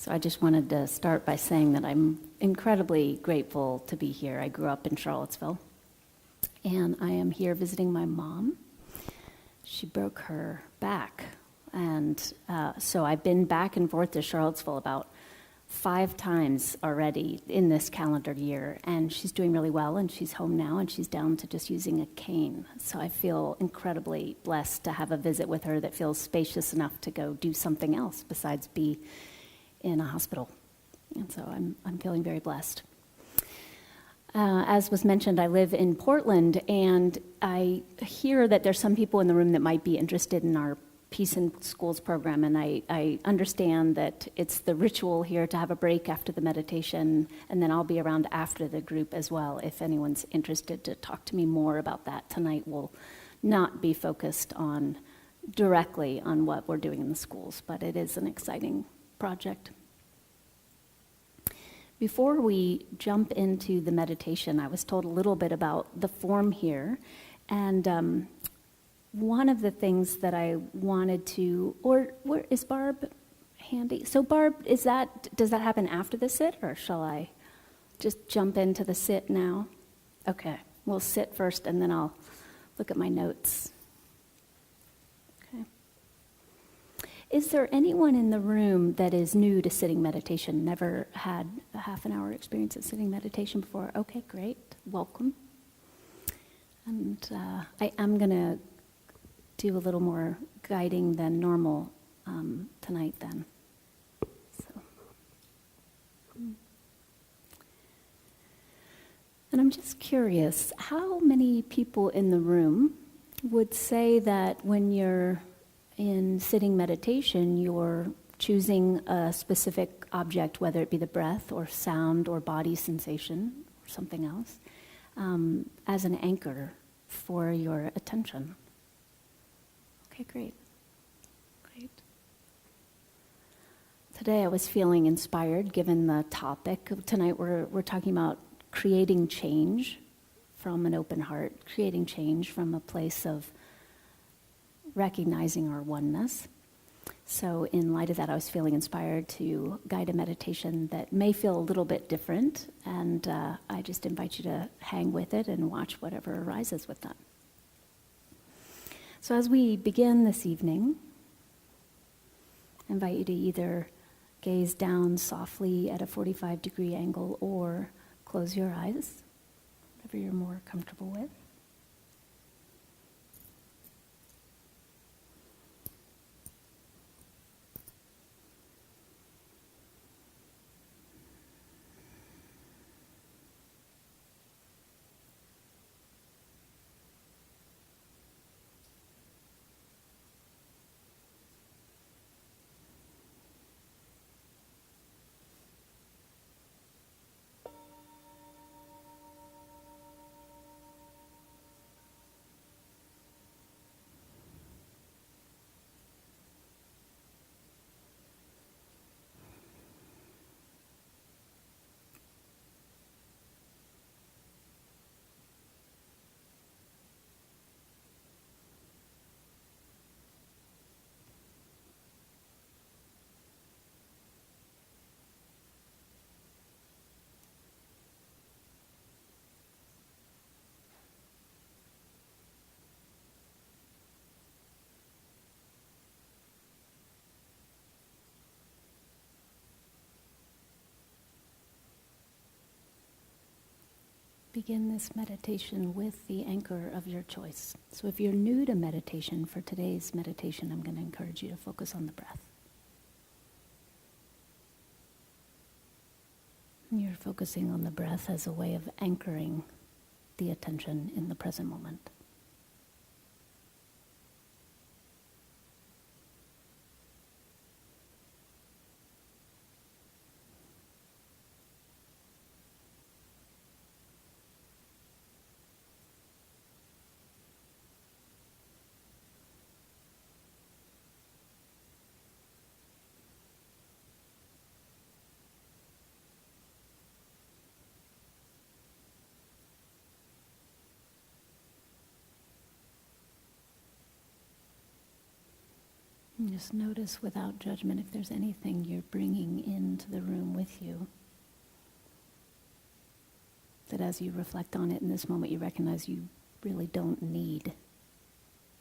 So I just wanted to start by saying that I'm incredibly grateful to be here. I grew up in Charlottesville, and I am here visiting my mom. She broke her back, and so I've been back and forth to Charlottesville about 5 times already in this calendar year, and she's doing really well, and she's home now, and she's down to just using a cane. So I feel incredibly blessed to have a visit with her that feels spacious enough to go do something else besides be in a hospital. And so I'm feeling very blessed. As was mentioned, I live in Portland, and I hear that there's some people in the room that might be interested in our Peace in Schools program, and I understand that it's the ritual here to have a break after the meditation, and then I'll be around after the group as well if anyone's interested to talk to me more about that. Tonight will not be focused on directly on what we're doing in the schools, but it is an exciting project. Before we jump into the meditation, I was told a little bit about the form here, and one of the things that I wanted to, or where is Barb handy? So Barb, does that happen after the sit, or shall I just jump into the sit now? Okay, we'll sit first, and then I'll look at my notes. Okay. Is there anyone in the room that is new to sitting meditation, never had a half an hour experience at sitting meditation before? Okay, great, welcome. And I'm going to do a little more guiding than normal tonight then. So. And I'm just curious, how many people in the room would say that when you're in sitting meditation, you're choosing a specific object, whether it be the breath or sound or body sensation or something else, as an anchor for your attention? Okay, great. Today I was feeling inspired given the topic. Tonight we're talking about creating change from an open heart, creating change from a place of recognizing our oneness. So in light of that, I was feeling inspired to guide a meditation that may feel a little bit different, and I just invite you to hang with it and watch whatever arises with that. So as we begin this evening, I invite you to either gaze down softly at a 45-degree angle or close your eyes, whatever you're more comfortable with. Begin this meditation with the anchor of your choice. So if you're new to meditation, for today's meditation, I'm going to encourage you to focus on the breath. You're focusing on the breath as a way of anchoring the attention in the present moment. And just notice without judgment if there's anything you're bringing into the room with you. That as you reflect on it in this moment, you recognize you really don't need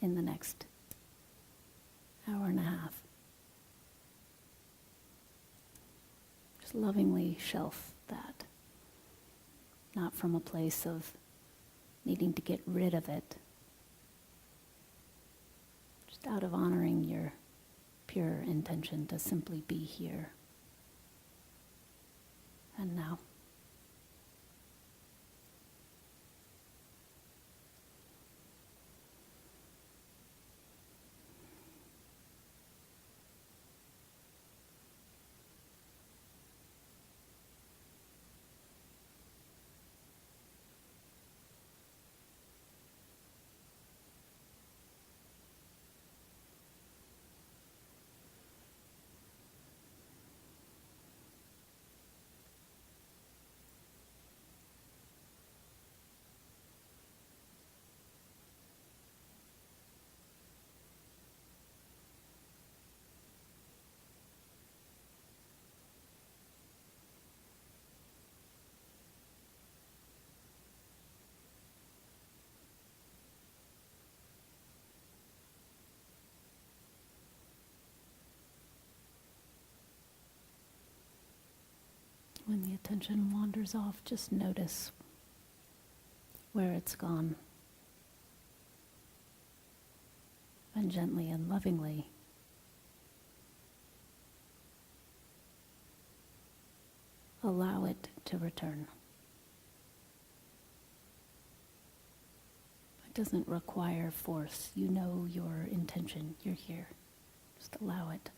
in the next hour and a half. Just lovingly shelf that. Not from a place of needing to get rid of it. Just out of honoring your pure intention to simply be here and now. When the attention wanders off, just notice where it's gone. And gently and lovingly allow it to return. It doesn't require force. You know your intention. You're here. Just allow it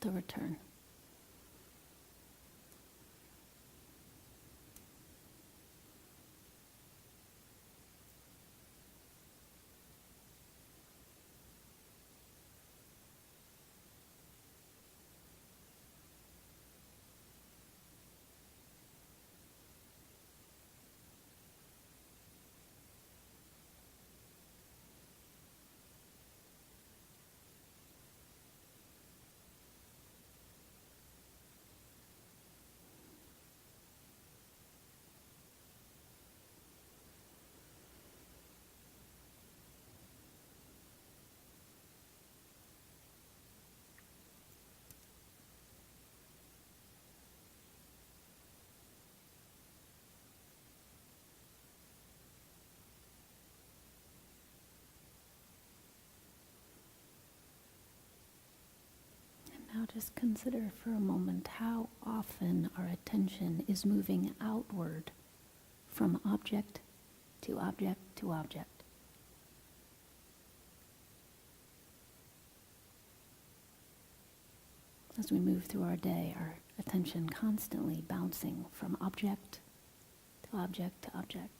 to return. Now just consider for a moment how often our attention is moving outward from object to object to object. As we move through our day, our attention constantly bouncing from object to object to object.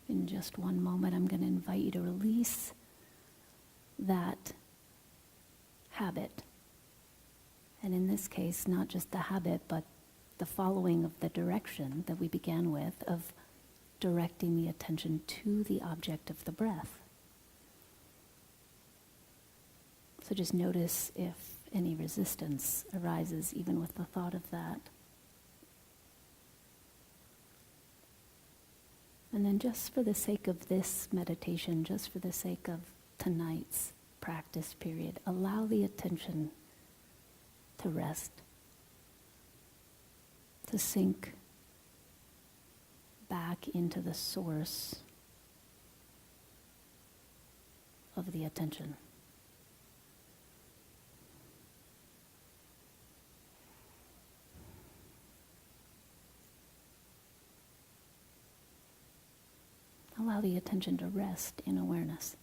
In just one moment, I'm going to invite you to release that habit. And in this case, not just the habit, but the following of the direction that we began with of directing the attention to the object of the breath. So just notice if any resistance arises even with the thought of that. And then just for the sake of this meditation, just for the sake of tonight's practice period, allow the attention to rest, to sink back into the source of the attention. Allow the attention to rest in awareness.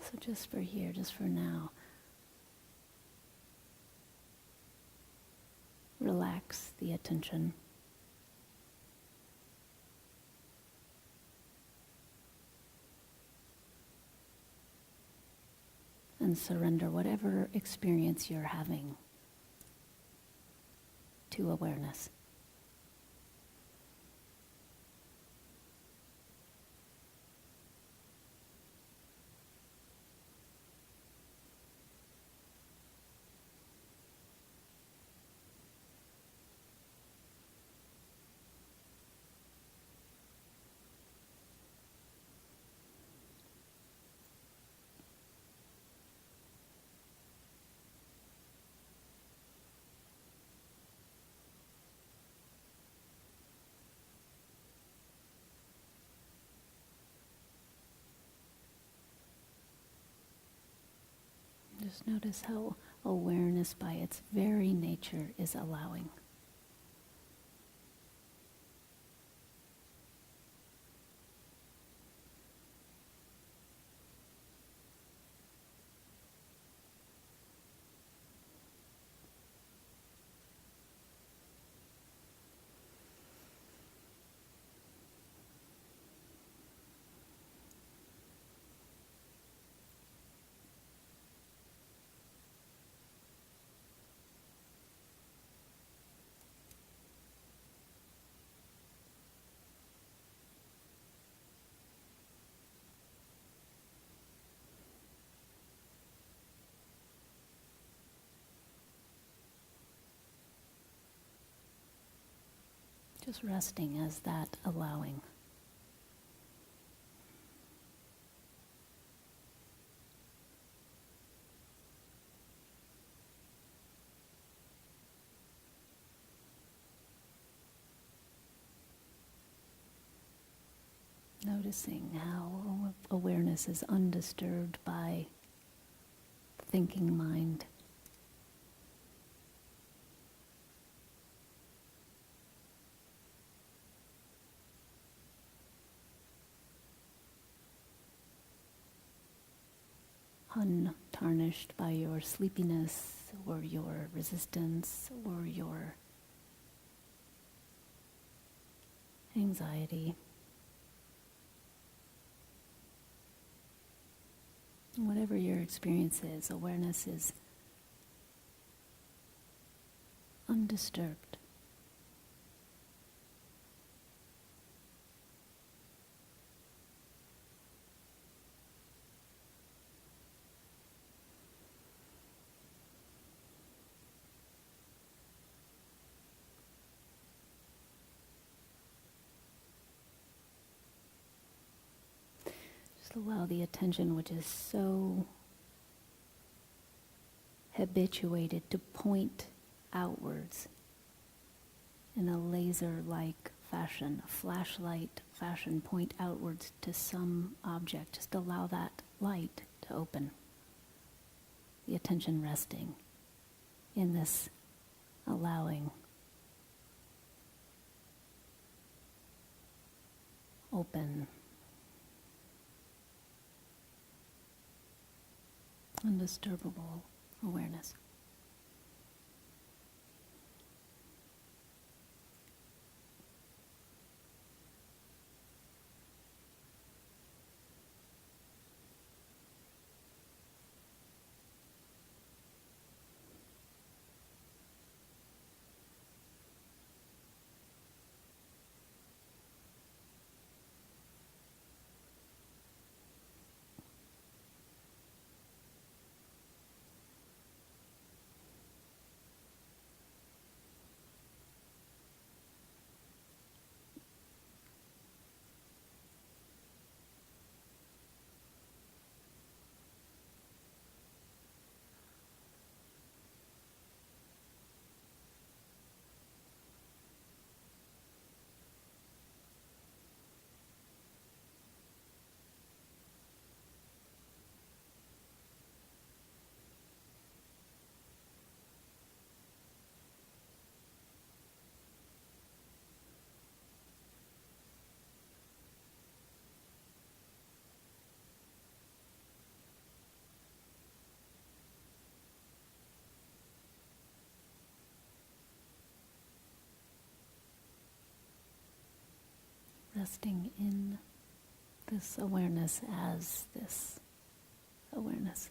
So just for here, just for now, relax the attention. And surrender whatever experience you're having to awareness. Just notice how awareness by its very nature is allowing. Just resting as that allowing. Noticing how awareness is undisturbed by the thinking mind. Untarnished by your sleepiness or your resistance or your anxiety. Whatever your experience is, awareness is undisturbed. Allow the attention, which is so habituated to point outwards in a laser-like fashion, a flashlight fashion, point outwards to some object. Just allow that light to open. The attention resting in this allowing, open, undisturbable awareness. resting in this awareness as this awareness.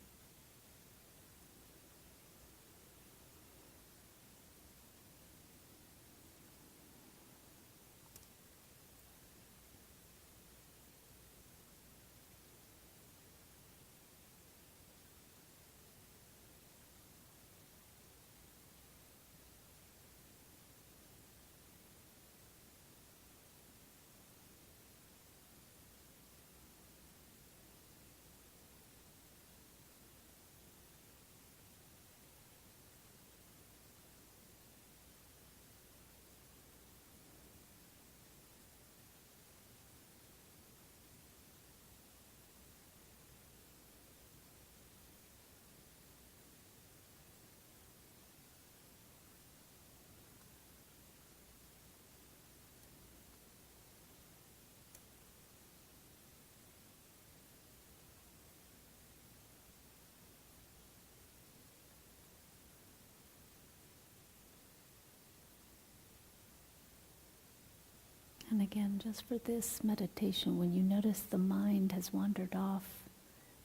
And again, just for this meditation, when you notice the mind has wandered off,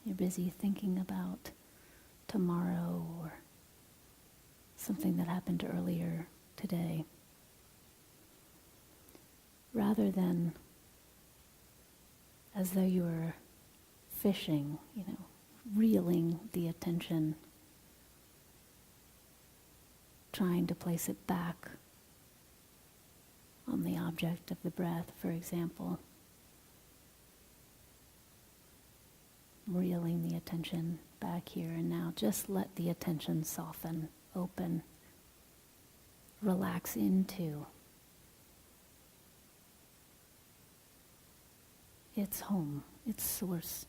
you're busy thinking about tomorrow or something that happened earlier today, rather than as though you were fishing, reeling the attention, trying to place it back on the object of the breath, for example. Reeling the attention back here and now. Just let the attention soften, open, relax into its home, its source.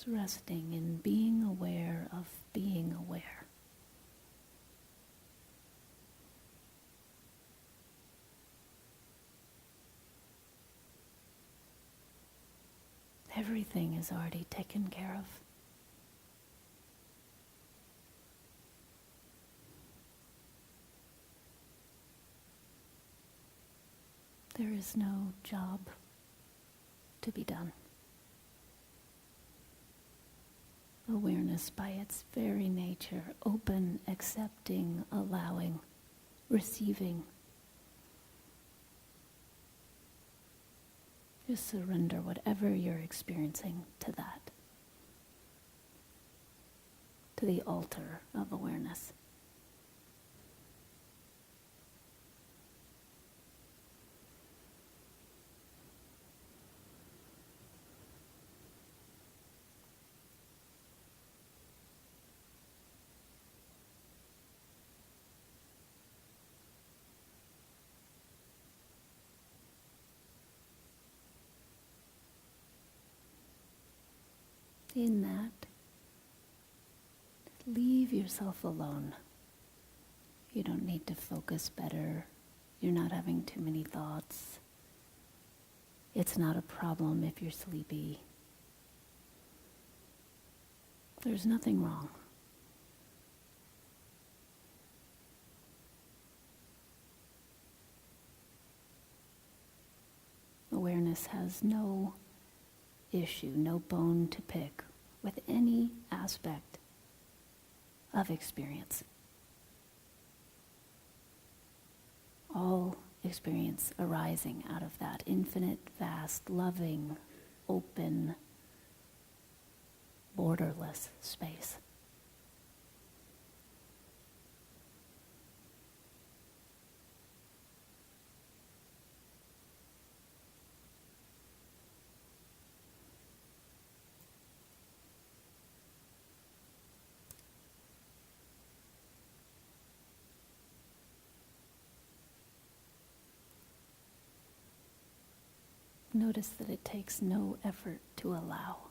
Resting in being aware of being aware. Everything is already taken care of. There is no job to be done. Awareness by its very nature, open, accepting, allowing, receiving. Just surrender whatever you're experiencing to that, to the altar of awareness. In that, leave yourself alone. You don't need to focus better. You're not having too many thoughts. It's not a problem if you're sleepy. There's nothing wrong. Awareness has no issue, no bone to pick with any aspect of experience. All experience arising out of that infinite, vast, loving, open, borderless space. Notice that it takes no effort to allow.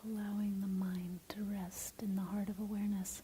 allowing the mind to rest in the heart of awareness.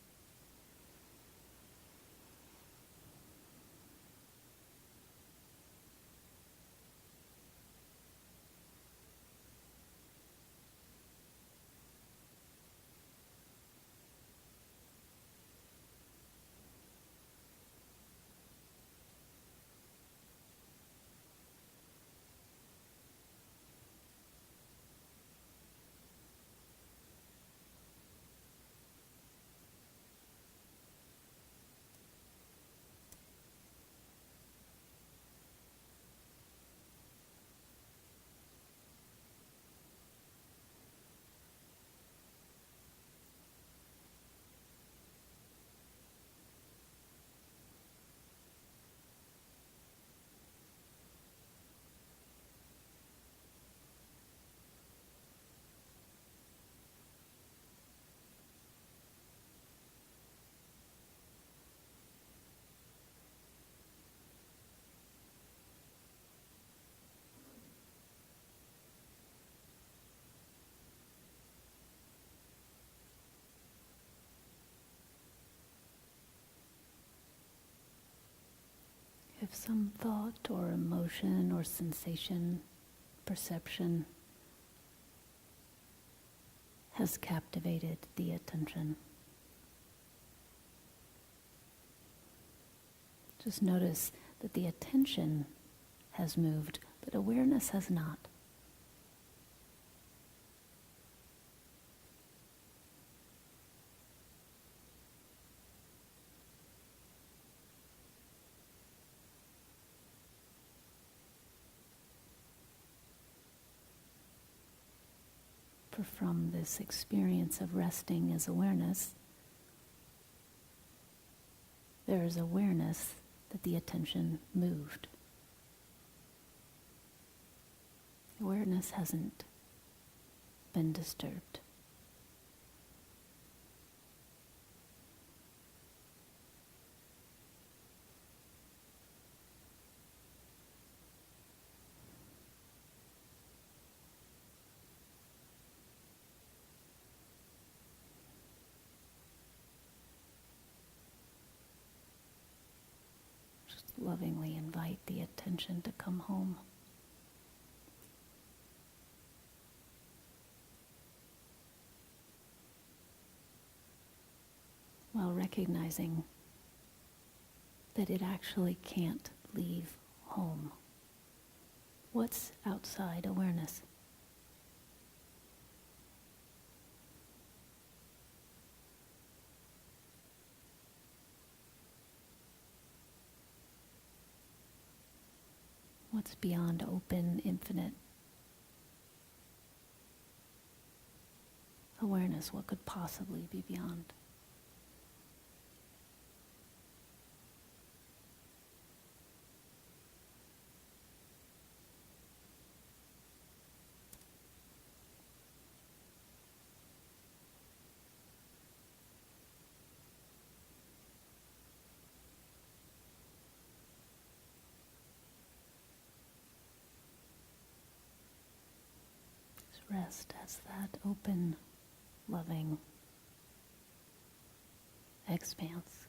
If some thought or emotion or sensation, perception has captivated the attention, just notice that the attention has moved, but awareness has not. For from this experience of resting as awareness, there is awareness that the attention moved. Awareness hasn't been disturbed. Lovingly invite the attention to come home. While recognizing that it actually can't leave home. What's outside awareness? What's beyond open, infinite awareness? What could possibly be beyond? Rest as that open, loving expanse.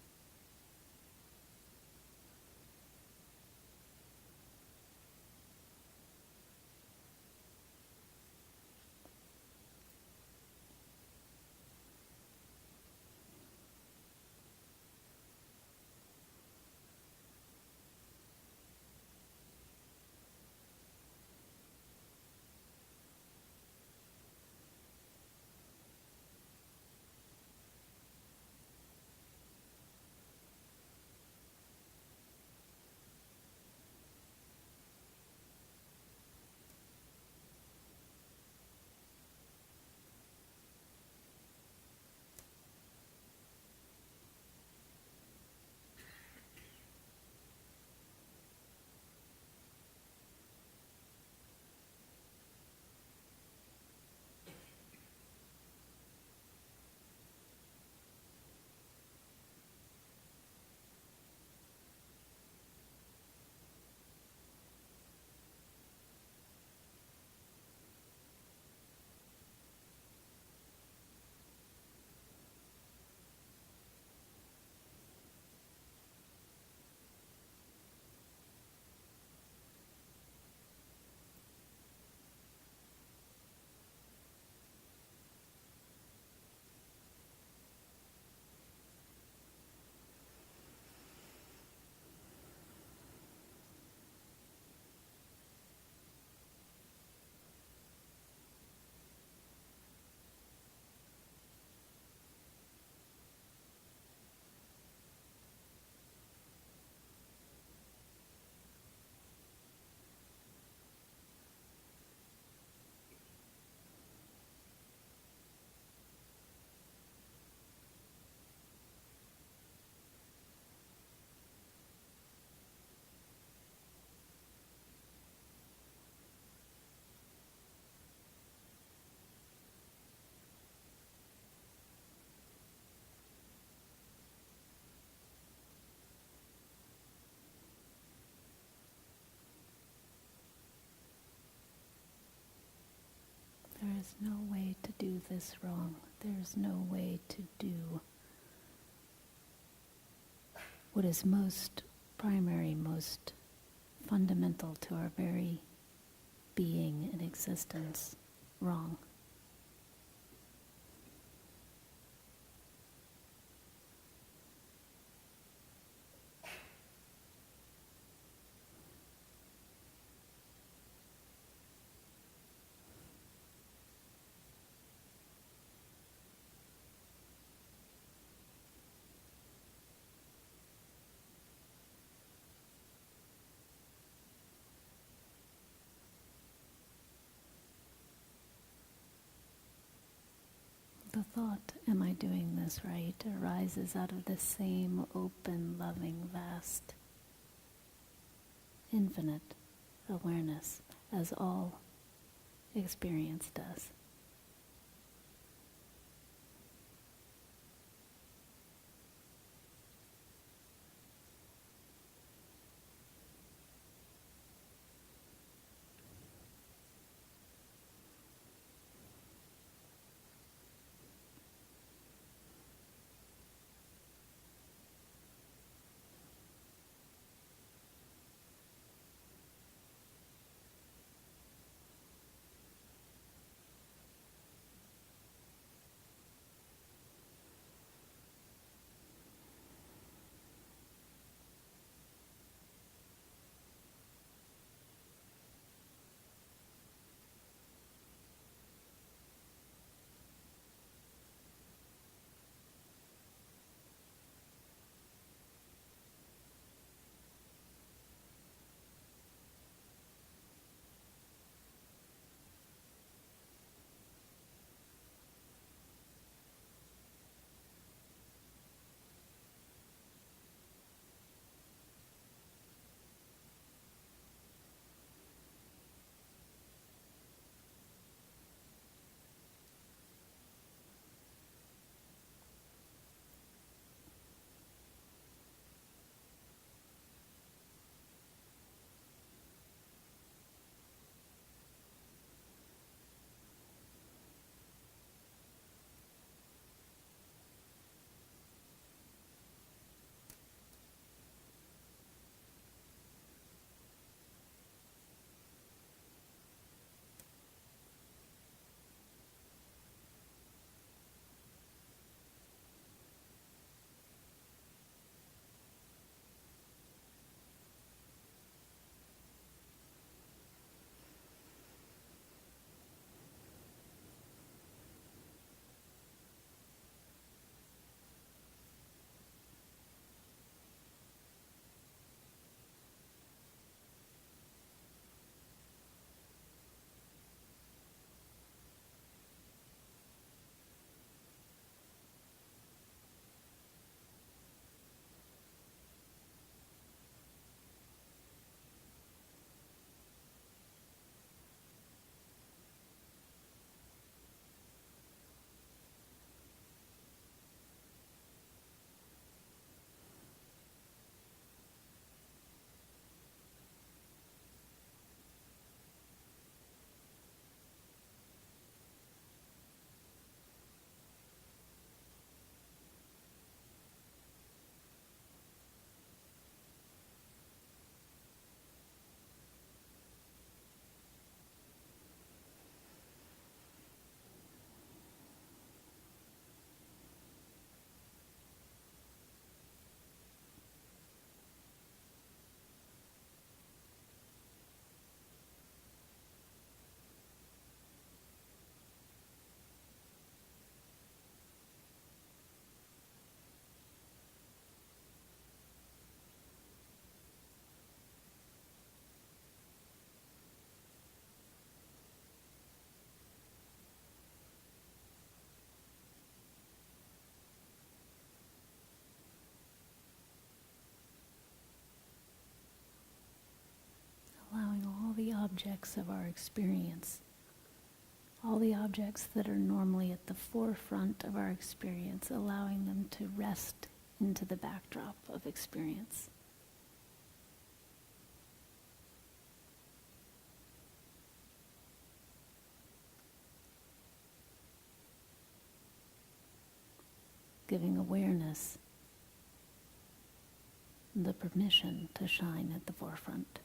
There is no way to do this wrong. There is no way to do what is most primary, most fundamental to our very being and existence wrong. The thought, am I doing this right, arises out of the same open, loving, vast, infinite awareness as all experience does. Allowing all the objects of our experience, all the objects that are normally at the forefront of our experience, allowing them to rest into the backdrop of experience. giving awareness the permission to shine at the forefront.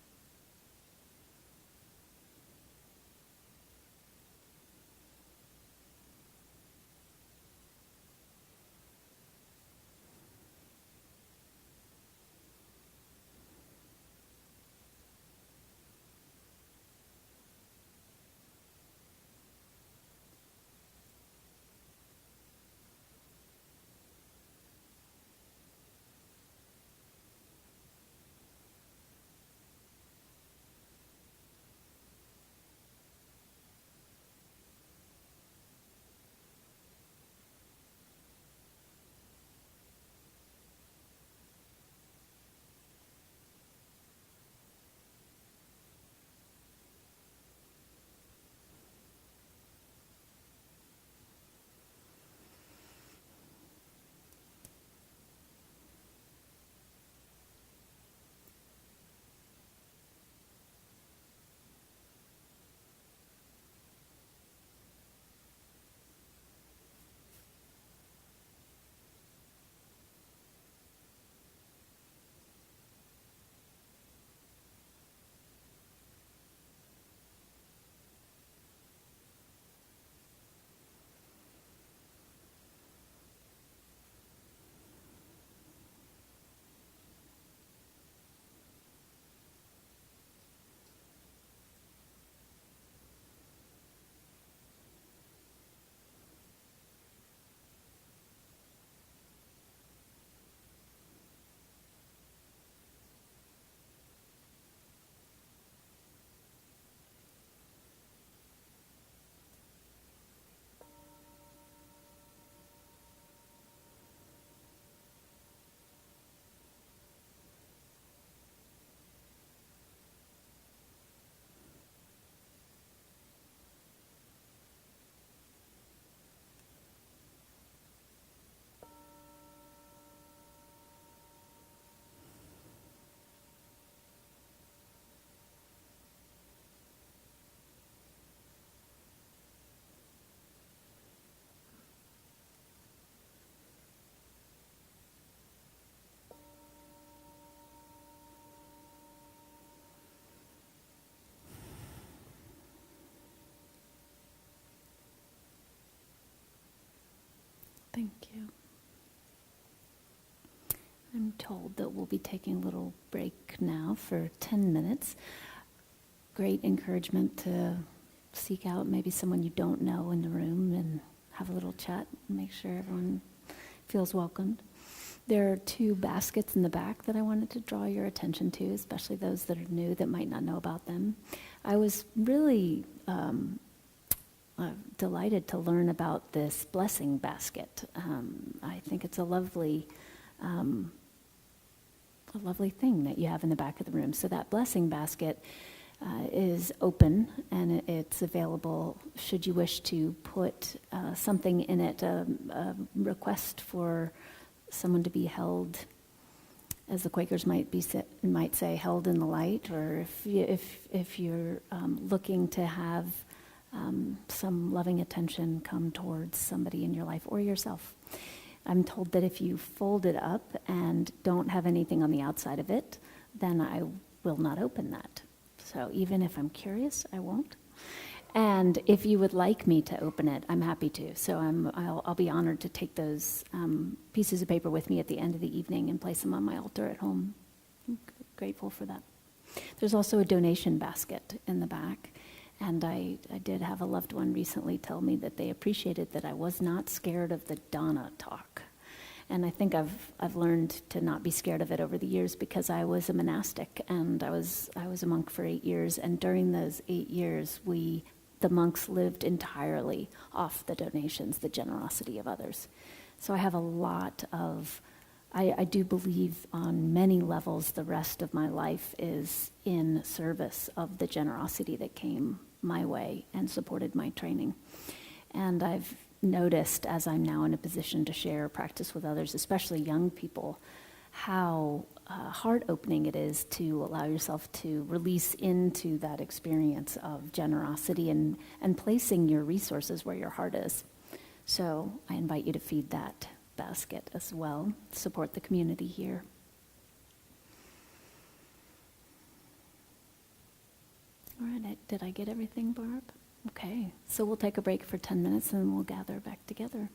Thank you. I'm told that we'll be taking a little break now for 10 minutes. Great encouragement to seek out maybe someone you don't know in the room and have a little chat and make sure everyone feels welcomed. There are 2 baskets in the back that I wanted to draw your attention to, especially those that are new that might not know about them. I was really delighted to learn about this blessing basket. I think it's a lovely thing that you have in the back of the room. So that blessing basket is open and it's available should you wish to put something in it, a request for someone to be held, as the Quakers might say, held in the light, or if you're looking to have some loving attention come towards somebody in your life or yourself. I'm told that if you fold it up and don't have anything on the outside of it, then I will not open that. So even if I'm curious, I won't. And if you would like me to open it, I'm happy to. So I'll be honored to take those pieces of paper with me at the end of the evening and place them on my altar at home. I'm grateful for that. There's also a donation basket in the back. And I did have a loved one recently tell me that they appreciated that I was not scared of the Dana talk. And I think I've learned to not be scared of it over the years because I was a monastic and I was a monk for 8 years. And during those 8 years, the monks lived entirely off the donations, the generosity of others. So I have a lot of, I do believe on many levels the rest of my life is in service of the generosity that came my way and supported my training. And I've noticed as I'm now in a position to share practice with others, especially young people, how heart-opening it is to allow yourself to release into that experience of generosity and placing your resources where your heart is. So I invite you to feed that basket as well. Support the community here. All right, did I get everything, Barb? Okay, so we'll take a break for 10 minutes and then we'll gather back together.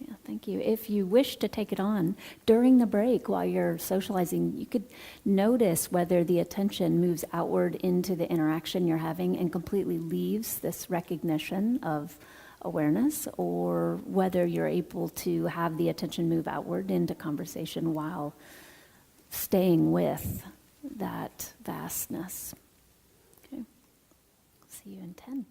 Yeah, thank you. If you wish to take it on during the break while you're socializing, you could notice whether the attention moves outward into the interaction you're having and completely leaves this recognition of awareness, or whether you're able to have the attention move outward into conversation while staying with that vastness. Okay. See you in 10.